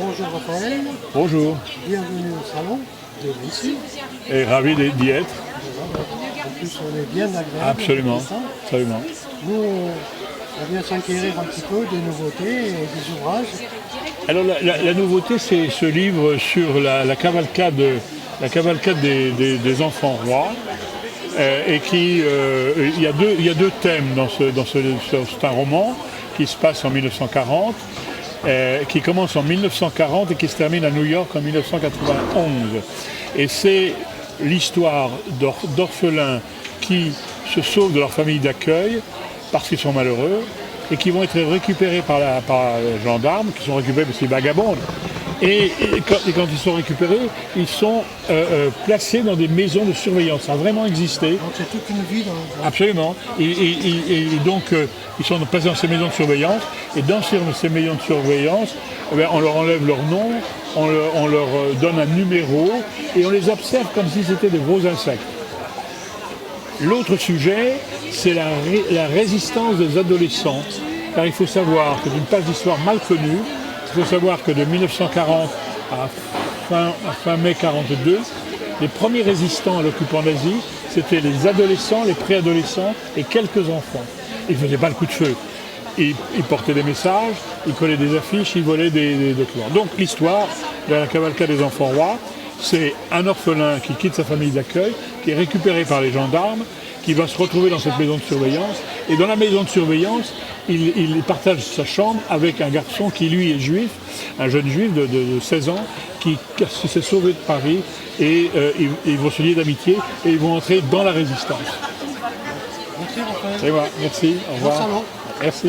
Bonjour Raphaël, Bonjour, bienvenue au salon de ici. et ravi d'y être. En plus, on est bien agréable. Absolument, tout ça. absolument. Nous, on vient s'inquérir un petit peu des nouveautés et des ouvrages. Alors la nouveauté, c'est ce livre sur la cavalcade des enfants rois. Et il y a deux thèmes c'est un roman qui se passe en 1940, qui commence en 1940 et qui se termine à New York en 1991. Et c'est l'histoire d'orphelins qui se sauvent de leur famille d'accueil parce qu'ils sont malheureux et qui vont être récupérés par les gendarmes, qui sont récupérés parce qu'ils vagabondent. Et quand ils sont récupérés, ils sont placés dans des maisons de surveillance. Ça a vraiment existé. Donc c'est toute une vie dans Absolument. Et donc, ils sont placés dans ces maisons de surveillance. Et dans ces maisons de surveillance, on leur enlève leur nom, on leur donne un numéro, et on les observe comme si c'était des gros insectes. L'autre sujet, c'est la résistance des adolescents. Car il faut savoir que d'une page d'histoire mal connue, il faut savoir que de 1940 à fin mai 1942, les premiers résistants à l'occupant nazi, c'était les adolescents, les préadolescents et quelques enfants. Ils ne faisaient pas le coup de feu. Ils portaient des messages, ils collaient des affiches, ils volaient des documents. Donc l'histoire de la cavalcade des enfants rois, c'est un orphelin qui quitte sa famille d'accueil, qui est récupéré par les gendarmes, qui va se retrouver dans cette maison de surveillance. Et dans la maison de surveillance, il partage sa chambre avec un garçon qui, lui, est juif, un jeune juif de 16 ans, qui s'est sauvé de Paris. Et ils vont se lier d'amitié et ils vont entrer dans la résistance. Merci Raphaël. Et voilà, merci, au revoir. Bon salon. Merci.